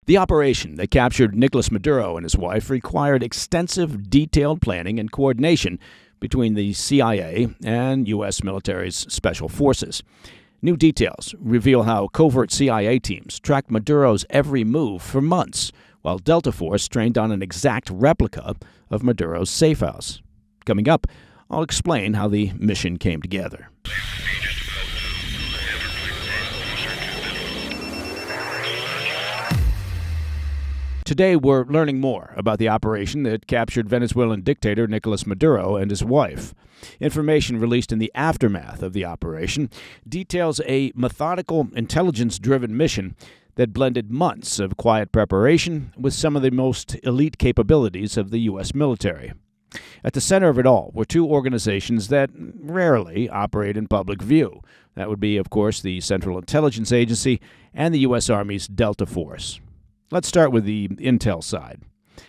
The operation that captured Nicolás Maduro and his wife required extensive, detailed planning and coordination between the CIA and U.S. military's special forces. New details reveal how covert CIA teams tracked Maduro's every move for months, while Delta Force trained on an exact replica of Maduro's safe house. Coming up, I'll explain how the mission came together. Today, we're learning more about the operation that captured Venezuelan dictator Nicolás Maduro and his wife. Information released in the aftermath of the operation details a methodical, intelligence-driven mission that blended months of quiet preparation with some of the most elite capabilities of the U.S. military. At the center of it all were two organizations that rarely operate in public view. That would be, of course, the Central Intelligence Agency and the U.S. Army's Delta Force. Let's start with the intel side.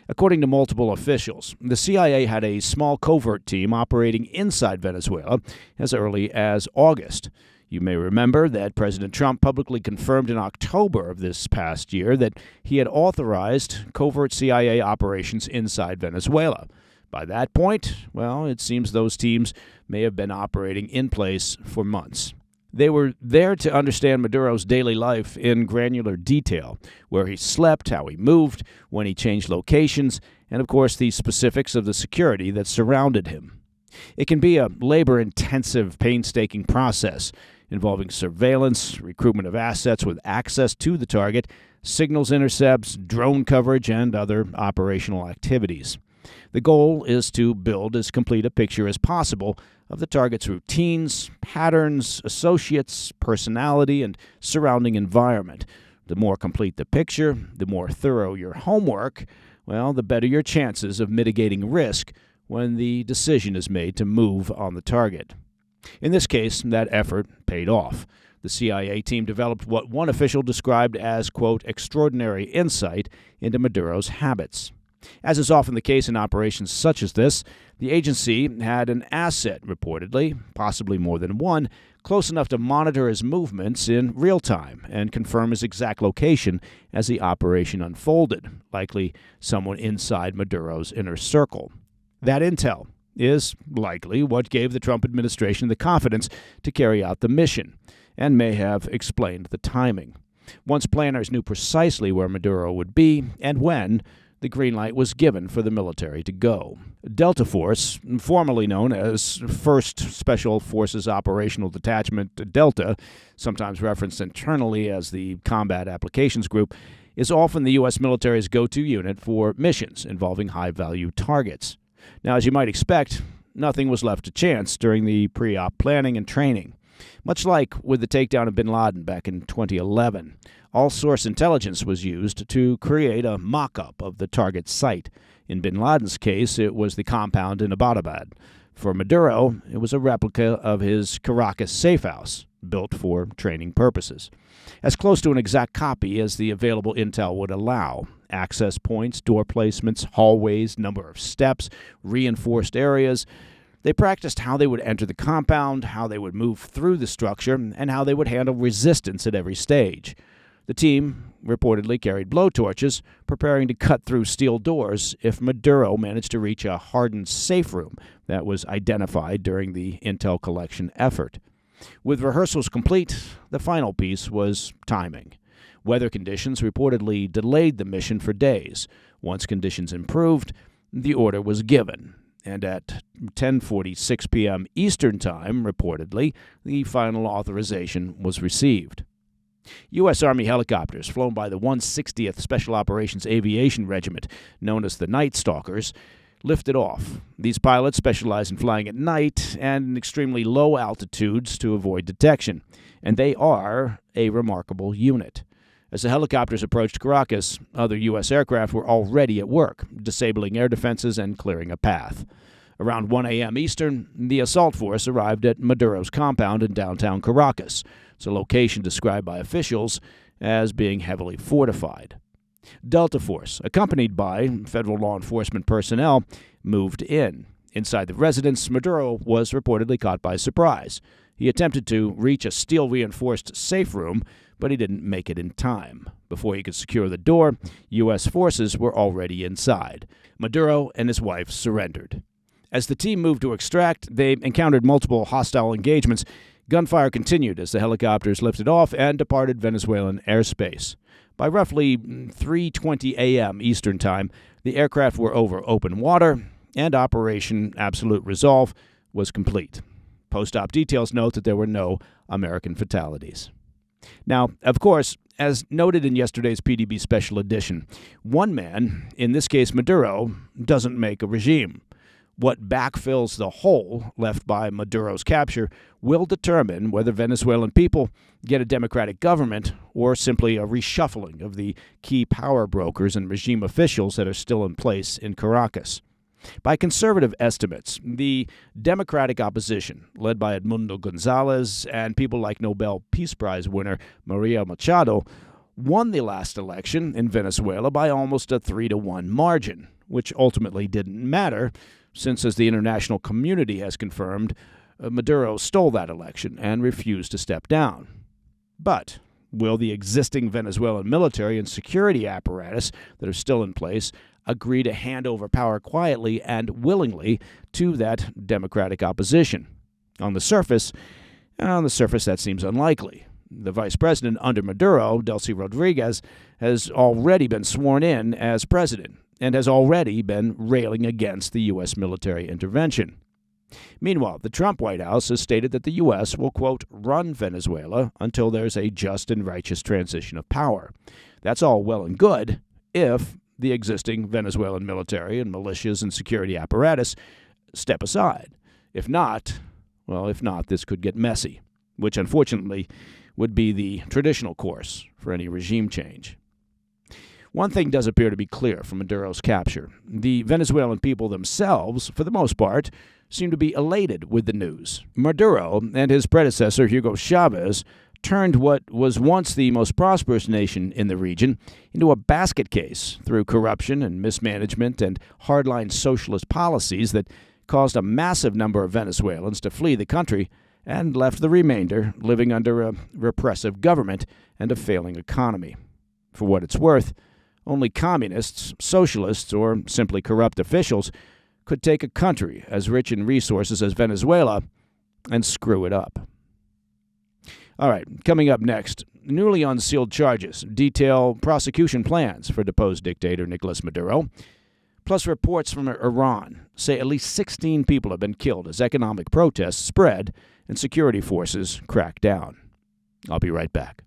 According to multiple officials, the CIA had a small covert team operating inside Venezuela as early as August. You may remember that President Trump publicly confirmed in October of this past year that he had authorized covert CIA operations inside Venezuela. By that point, well, it seems those teams may have been operating in place for months. They were there to understand Maduro's daily life in granular detail, where he slept, how he moved, when he changed locations, and of course the specifics of the security that surrounded him. It can be a labor-intensive, painstaking process involving surveillance, recruitment of assets with access to the target, signals intercepts, drone coverage, and other operational activities. The goal is to build as complete a picture as possible of the target's routines, patterns, associates, personality, and surrounding environment. The more complete the picture, the more thorough your homework, well, the better your chances of mitigating risk when the decision is made to move on the target. In this case, that effort paid off. The CIA team developed what one official described as, quote, extraordinary insight into Maduro's habits. As is often the case in operations such as this, the agency had an asset, reportedly, possibly more than one, close enough to monitor his movements in real time and confirm his exact location as the operation unfolded, likely someone inside Maduro's inner circle. That intel is likely what gave the Trump administration the confidence to carry out the mission, and may have explained the timing. Once planners knew precisely where Maduro would be and when, the green light was given for the military to go. Delta Force, formerly known as 1st Special Forces Operational Detachment Delta, sometimes referenced internally as the Combat Applications Group, is often the U.S. military's go-to unit for missions involving high-value targets. Now, as you might expect, nothing was left to chance during the pre-op planning and training. Much like with the takedown of bin Laden back in 2011, all-source intelligence was used to create a mock-up of the target site. In bin Laden's case, it was the compound in Abbottabad. For Maduro, it was a replica of his Caracas safe house, built for training purposes. As close to an exact copy as the available intel would allow. Access points, door placements, hallways, number of steps, reinforced areas. They practiced how they would enter the compound, how they would move through the structure, and how they would handle resistance at every stage. The team reportedly carried blowtorches, preparing to cut through steel doors if Maduro managed to reach a hardened safe room that was identified during the intel collection effort. With rehearsals complete, the final piece was timing. Weather conditions reportedly delayed the mission for days. Once conditions improved, the order was given. And at 10:46 p.m. Eastern Time, reportedly, the final authorization was received. U.S. Army helicopters flown by the 160th Special Operations Aviation Regiment, known as the Night Stalkers, lifted off. These pilots specialize in flying at night and in extremely low altitudes to avoid detection, and they are a remarkable unit. As the helicopters approached Caracas, other U.S. aircraft were already at work, disabling air defenses and clearing a path. Around 1 a.m. Eastern, the assault force arrived at Maduro's compound in downtown Caracas. It's a location described by officials as being heavily fortified. Delta Force, accompanied by federal law enforcement personnel, moved in. Inside the residence, Maduro was reportedly caught by surprise. He attempted to reach a steel-reinforced safe room, but he didn't make it in time. Before he could secure the door, U.S. forces were already inside. Maduro and his wife surrendered. As the team moved to extract, they encountered multiple hostile engagements. Gunfire continued as the helicopters lifted off and departed Venezuelan airspace. By roughly 3:20 a.m. Eastern Time, the aircraft were over open water, and Operation Absolute Resolve was complete. Post-op details note that there were no American fatalities. Now, of course, as noted in yesterday's PDB Special Edition, one man, in this case Maduro, doesn't make a regime. What backfills the hole left by Maduro's capture will determine whether Venezuelan people get a democratic government or simply a reshuffling of the key power brokers and regime officials that are still in place in Caracas. By conservative estimates, the Democratic opposition, led by Edmundo Gonzalez and people like Nobel Peace Prize winner Maria Machado, won the last election in Venezuela by almost a 3-1 margin, which ultimately didn't matter, since, as the international community has confirmed, Maduro stole that election and refused to step down. But will the existing Venezuelan military and security apparatus that are still in place agree to hand over power quietly and willingly to that democratic opposition? On the surface, that seems unlikely. The vice president under Maduro, Delcy Rodriguez, has already been sworn in as president and has already been railing against the U.S. military intervention. Meanwhile, the Trump White House has stated that the U.S. will, quote, run Venezuela until there's a just and righteous transition of power. That's all well and good if the existing Venezuelan military and militias and security apparatus step aside. If not, this could get messy, which unfortunately would be the traditional course for any regime change. One thing does appear to be clear from Maduro's capture. The Venezuelan people themselves, for the most part, seem to be elated with the news. Maduro and his predecessor, Hugo Chavez, turned what was once the most prosperous nation in the region into a basket case through corruption and mismanagement and hardline socialist policies that caused a massive number of Venezuelans to flee the country and left the remainder living under a repressive government and a failing economy. For what it's worth, only communists, socialists, or simply corrupt officials could take a country as rich in resources as Venezuela and screw it up. All right, coming up next, newly unsealed charges detail prosecution plans for deposed dictator Nicolás Maduro. Plus, reports from Iran say at least 16 people have been killed as economic protests spread and security forces crack down. I'll be right back.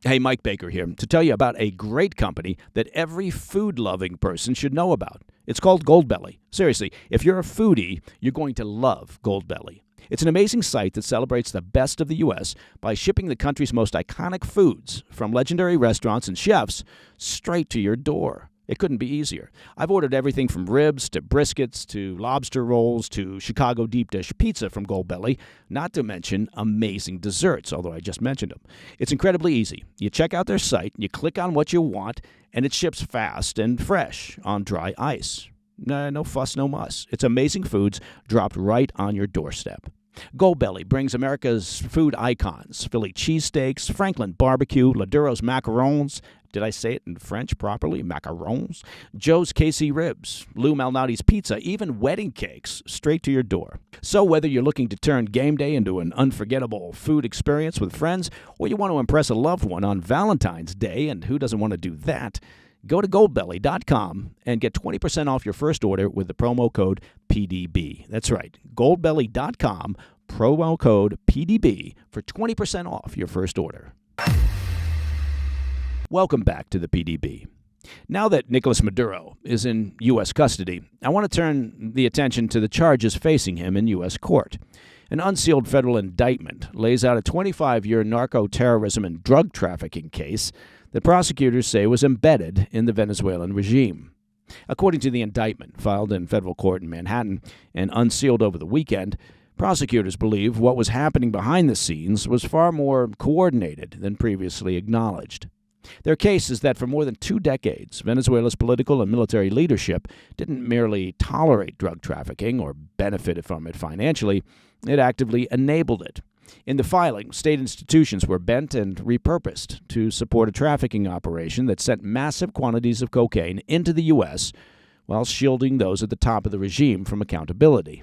Hey, Mike Baker here to tell you about a great company that every food-loving person should know about. It's called Goldbelly. Seriously, if you're a foodie, you're going to love Goldbelly. It's an amazing site that celebrates the best of the U.S. by shipping the country's most iconic foods from legendary restaurants and chefs straight to your door. It couldn't be easier. I've ordered everything from ribs to briskets to lobster rolls to Chicago deep dish pizza from Goldbelly, not to mention amazing desserts, although I just mentioned them. It's incredibly easy. You check out their site, you click on what you want, and it ships fast and fresh on dry ice. No fuss, no muss. It's amazing foods dropped right on your doorstep. Goldbelly brings America's food icons: Philly cheesesteaks, Franklin barbecue, Laduro's macarons. Did I say it in French properly? Macarons. Joe's KC ribs, Lou Malnati's pizza, even wedding cakes straight to your door. So whether you're looking to turn game day into an unforgettable food experience with friends, or you want to impress a loved one on Valentine's Day, and who doesn't want to do that, go to goldbelly.com and get 20% off your first order with the promo code PDB. That's right, goldbelly.com, promo code PDB for 20% off your first order. Welcome back to the PDB. Now that Nicolás Maduro is in U.S. custody, I want to turn the attention to the charges facing him in U.S. court. An unsealed federal indictment lays out a 25-year narco-terrorism and drug trafficking case that prosecutors say was embedded in the Venezuelan regime. According to the indictment filed in federal court in Manhattan and unsealed over the weekend, prosecutors believe what was happening behind the scenes was far more coordinated than previously acknowledged. Their case is that for more than 2 decades, Venezuela's political and military leadership didn't merely tolerate drug trafficking or benefited from it financially, it actively enabled it. In the filing, state institutions were bent and repurposed to support a trafficking operation that sent massive quantities of cocaine into the U.S. while shielding those at the top of the regime from accountability.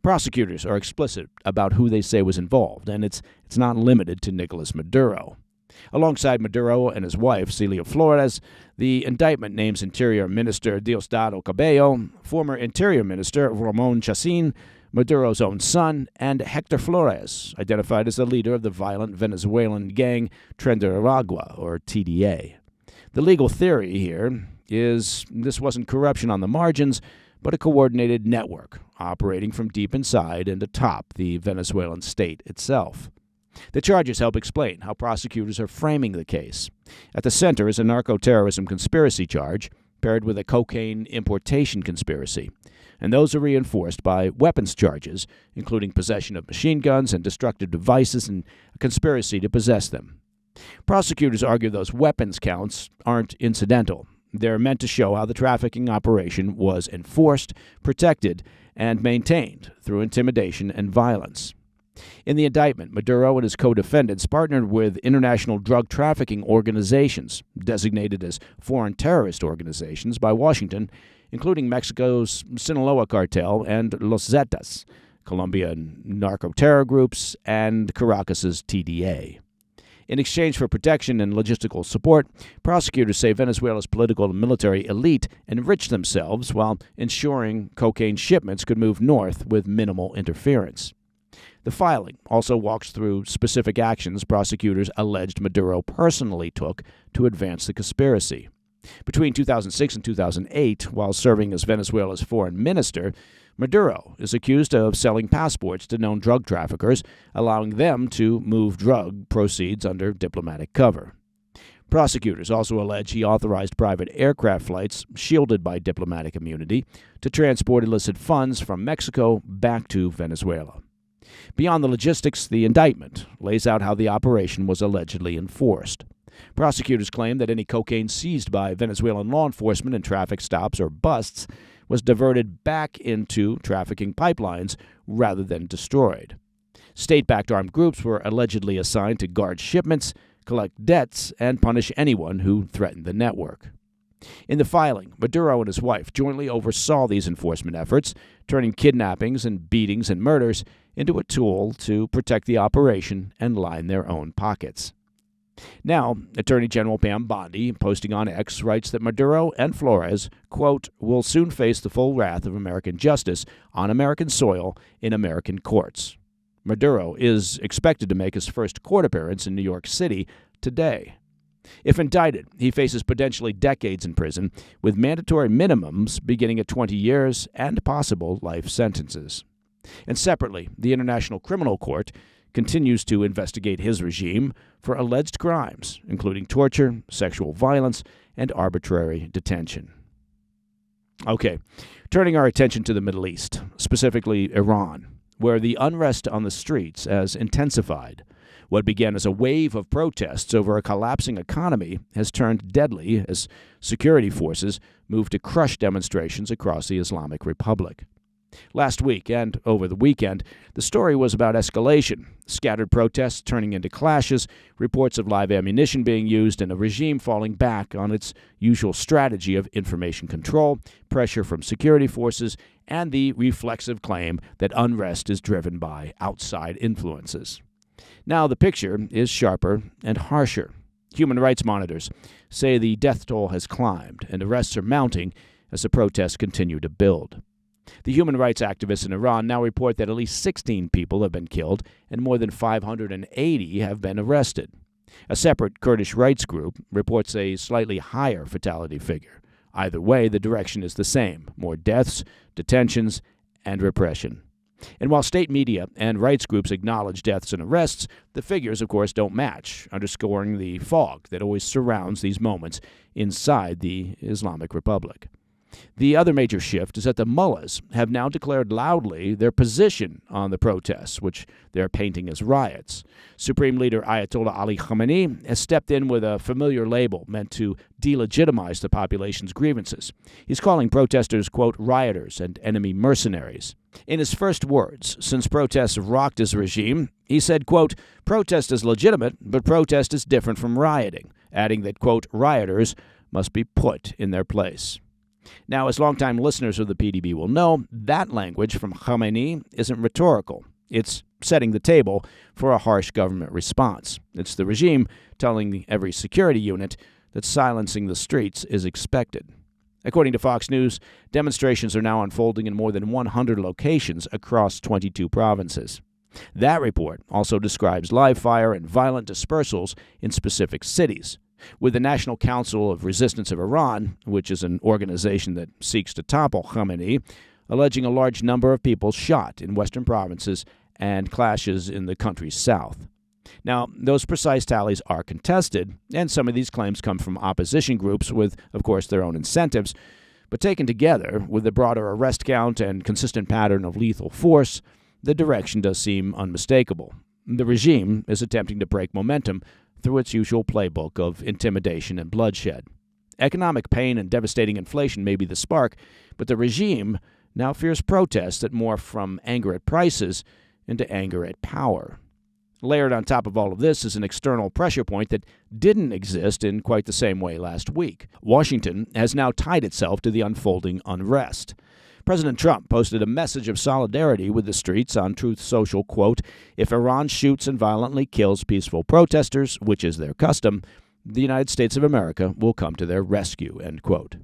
Prosecutors are explicit about who they say was involved, and it's not limited to Nicolás Maduro. Alongside Maduro and his wife, Celia Flores, the indictment names Interior Minister Diosdado Cabello, former Interior Minister Ramon Chacín, Maduro's own son, and Hector Flores, identified as the leader of the violent Venezuelan gang Tren de Aragua, or TDA. The legal theory here is this wasn't corruption on the margins, but a coordinated network operating from deep inside and atop the Venezuelan state itself. The charges help explain how prosecutors are framing the case. At the center is a narco-terrorism conspiracy charge paired with a cocaine importation conspiracy, and those are reinforced by weapons charges, including possession of machine guns and destructive devices and a conspiracy to possess them. Prosecutors argue those weapons counts aren't incidental. They're meant to show how the trafficking operation was enforced, protected, and maintained through intimidation and violence. In the indictment, Maduro and his co-defendants partnered with international drug trafficking organizations, designated as foreign terrorist organizations by Washington, including Mexico's Sinaloa cartel and Los Zetas, Colombian narco-terror groups, and Caracas's TDA. In exchange for protection and logistical support, prosecutors say Venezuela's political and military elite enriched themselves while ensuring cocaine shipments could move north with minimal interference. The filing also walks through specific actions prosecutors alleged Maduro personally took to advance the conspiracy. Between 2006 and 2008, while serving as Venezuela's foreign minister, Maduro is accused of selling passports to known drug traffickers, allowing them to move drug proceeds under diplomatic cover. Prosecutors also allege he authorized private aircraft flights, shielded by diplomatic immunity, to transport illicit funds from Mexico back to Venezuela. Beyond the logistics, the indictment lays out how the operation was allegedly enforced. Prosecutors claim that any cocaine seized by Venezuelan law enforcement in traffic stops or busts was diverted back into trafficking pipelines rather than destroyed. State-backed armed groups were allegedly assigned to guard shipments, collect debts, and punish anyone who threatened the network. In the filing, Maduro and his wife jointly oversaw these enforcement efforts, turning kidnappings and beatings and murders into a tool to protect the operation and line their own pockets. Now, Attorney General Pam Bondi, posting on X, writes that Maduro and Flores, quote, will soon face the full wrath of American justice on American soil in American courts. Maduro is expected to make his first court appearance in New York City today. If indicted, he faces potentially decades in prison, with mandatory minimums beginning at 20 years and possible life sentences. And separately, the International Criminal Court continues to investigate his regime for alleged crimes, including torture, sexual violence, and arbitrary detention. Okay, turning our attention to the Middle East, specifically Iran, where the unrest on the streets has intensified. What began as a wave of protests over a collapsing economy has turned deadly as security forces move to crush demonstrations across the Islamic Republic. Last week and over the weekend, the story was about escalation, scattered protests turning into clashes, reports of live ammunition being used, and a regime falling back on its usual strategy of information control, pressure from security forces, and the reflexive claim that unrest is driven by outside influences. Now the picture is sharper and harsher. Human rights monitors say the death toll has climbed and arrests are mounting as the protests continue to build. The human rights activists in Iran now report that at least 16 people have been killed and more than 580 have been arrested. A separate Kurdish rights group reports a slightly higher fatality figure. Either way, the direction is the same: more deaths, detentions, and repression. And while state media and rights groups acknowledge deaths and arrests, the figures, of course, don't match, underscoring the fog that always surrounds these moments inside the Islamic Republic. The other major shift is that the mullahs have now declared loudly their position on the protests, which they're painting as riots. Supreme Leader Ayatollah Ali Khamenei has stepped in with a familiar label meant to delegitimize the population's grievances. He's calling protesters, quote, rioters and enemy mercenaries. In his first words since protests rocked his regime, he said, quote, "Protest is legitimate, but protest is different from rioting," adding that, quote, "rioters must be put in their place." Now, as longtime listeners of the PDB will know, that language from Khamenei isn't rhetorical. It's setting the table for a harsh government response. It's the regime telling every security unit that silencing the streets is expected. According to Fox News, demonstrations are now unfolding in more than 100 locations across 22 provinces. That report also describes live fire and violent dispersals in specific cities, with the National Council of Resistance of Iran, which is an organization that seeks to topple Khamenei, alleging a large number of people shot in western provinces and clashes in the country's south. Now, those precise tallies are contested, and some of these claims come from opposition groups with, of course, their own incentives. But taken together, with the broader arrest count and consistent pattern of lethal force, the direction does seem unmistakable. The regime is attempting to break momentum through its usual playbook of intimidation and bloodshed. Economic pain and devastating inflation may be the spark, but the regime now fears protests that morph from anger at prices into anger at power. Layered on top of all of this is an external pressure point that didn't exist in quite the same way last week. Washington has now tied itself to the unfolding unrest. President Trump posted a message of solidarity with the streets on Truth Social, quote, "If Iran shoots and violently kills peaceful protesters, which is their custom, the United States of America will come to their rescue," end quote.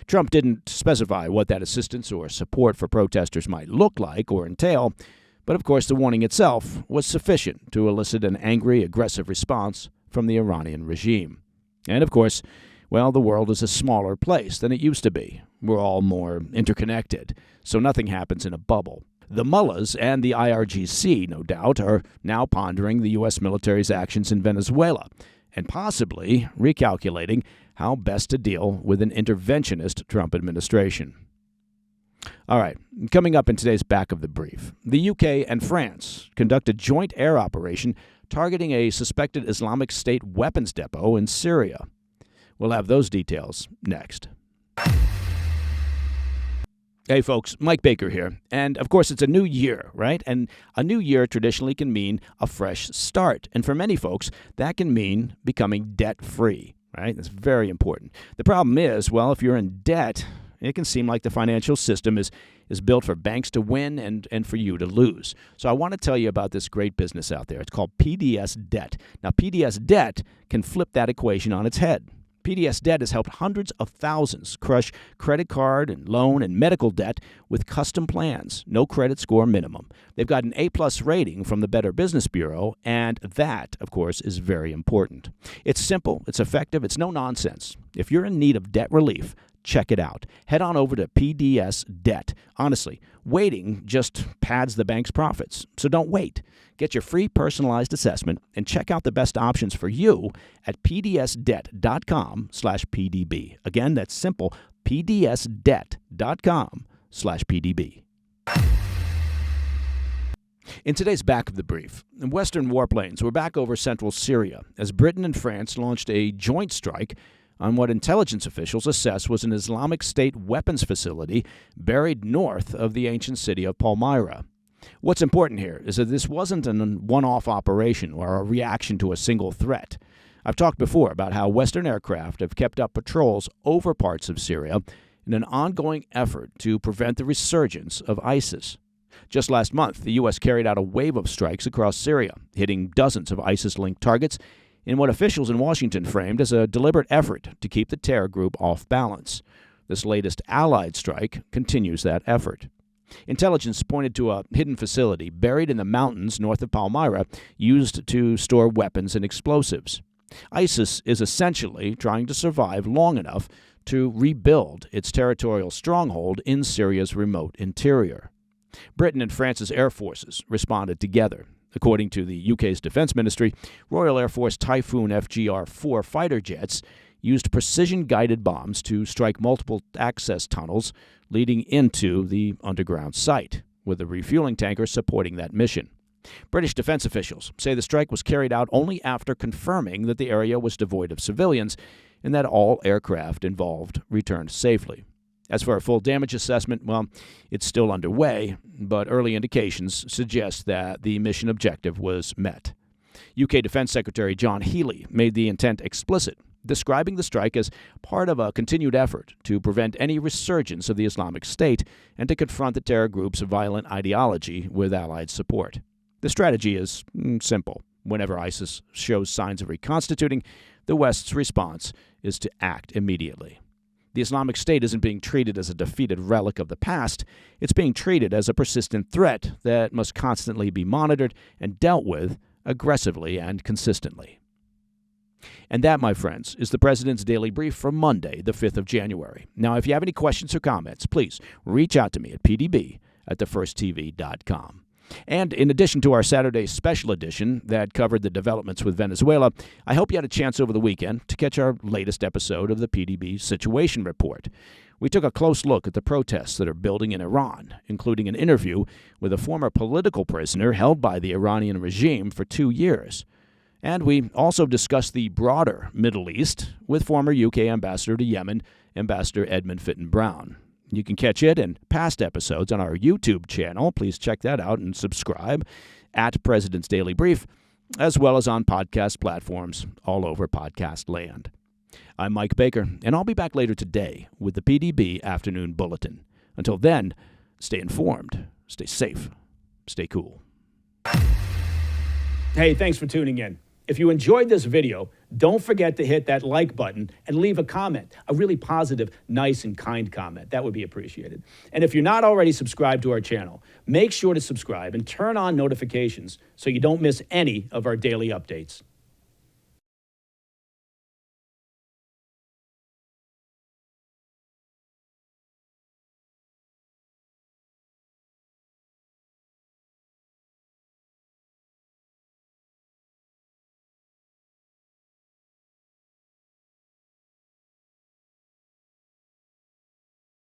Trump didn't specify what that assistance or support for protesters might look like or entail, but of course the warning itself was sufficient to elicit an angry, aggressive response from the Iranian regime. And of course, well, the world is a smaller place than it used to be. We're all more interconnected, so nothing happens in a bubble. The mullahs and the IRGC, no doubt, are now pondering the U.S. military's actions in Venezuela and possibly recalculating how best to deal with an interventionist Trump administration. All right, coming up in today's Back of the Brief, the UK and France conduct a joint air operation targeting a suspected Islamic State weapons depot in Syria. We'll have those details next. Hey folks, Mike Baker here. And of course, it's a new year, right? And a new year traditionally can mean a fresh start. And for many folks, that can mean becoming debt-free, right? That's very important. The problem is, well, if you're in debt, it can seem like the financial system is built for banks to win and for you to lose. So I want to tell you about this great business out there. It's called PDS Debt. Now, PDS Debt can flip that equation on its head. PDS Debt has helped hundreds of thousands crush credit card and loan and medical debt with custom plans, no credit score minimum. They've got an A-plus rating from the Better Business Bureau, and that, of course, is very important. It's simple, it's effective, it's no nonsense. If you're in need of debt relief, check it out. Head on over to PDS Debt. Honestly, waiting just pads the bank's profits, so don't wait. Get your free personalized assessment and check out the best options for you at pdsdebt.com/PDB. Again, that's simple, pdsdebt.com/PDB. In today's Back of the Brief, Western warplanes were back over central Syria as Britain and France launched a joint strike on what intelligence officials assess was an Islamic State weapons facility buried north of the ancient city of Palmyra. What's important here is that this wasn't a one-off operation or a reaction to a single threat. I've talked before about how Western aircraft have kept up patrols over parts of Syria in an ongoing effort to prevent the resurgence of ISIS. Just last month, the U.S. carried out a wave of strikes across Syria, hitting dozens of ISIS-linked targets in what officials in Washington framed as a deliberate effort to keep the terror group off balance. This latest Allied strike continues that effort. Intelligence pointed to a hidden facility buried in the mountains north of Palmyra used to store weapons and explosives. ISIS is essentially trying to survive long enough to rebuild its territorial stronghold in Syria's remote interior. Britain and France's air forces responded together. According to the UK's Defence Ministry, Royal Air Force Typhoon FGR-4 fighter jets used precision-guided bombs to strike multiple access tunnels leading into the underground site, with a refueling tanker supporting that mission. British defense officials say the strike was carried out only after confirming that the area was devoid of civilians and that all aircraft involved returned safely. As for a full damage assessment, well, it's still underway, but early indications suggest that the mission objective was met. UK Defense Secretary John Healey made the intent explicit, describing the strike as part of a continued effort to prevent any resurgence of the Islamic State and to confront the terror group's violent ideology with Allied support. The strategy is simple. Whenever ISIS shows signs of reconstituting, the West's response is to act immediately. The Islamic State isn't being treated as a defeated relic of the past. It's being treated as a persistent threat that must constantly be monitored and dealt with aggressively and consistently. And that, my friends, is the President's Daily Brief for Monday, the 5th of January. Now, if you have any questions or comments, please reach out to me at pdb@thefirsttv.com. And in addition to our Saturday special edition that covered the developments with Venezuela, I hope you had a chance over the weekend to catch our latest episode of the PDB Situation Report. We took a close look at the protests that are building in Iran, including an interview with a former political prisoner held by the Iranian regime for 2 years. And we also discussed the broader Middle East with former UK Ambassador to Yemen, Ambassador Edmund Fitton-Brown. You can catch it and past episodes on our YouTube channel. Please check that out and subscribe at President's Daily Brief, as well as on podcast platforms all over podcast land. I'm Mike Baker, and I'll be back later today with the PDB Afternoon Bulletin. Until then, stay informed, stay safe, stay cool. Hey, thanks for tuning in. If you enjoyed this video, don't forget to hit that like button and leave a comment, a really positive, nice, and kind comment. That would be appreciated. And if you're not already subscribed to our channel, make sure to subscribe and turn on notifications so you don't miss any of our daily updates.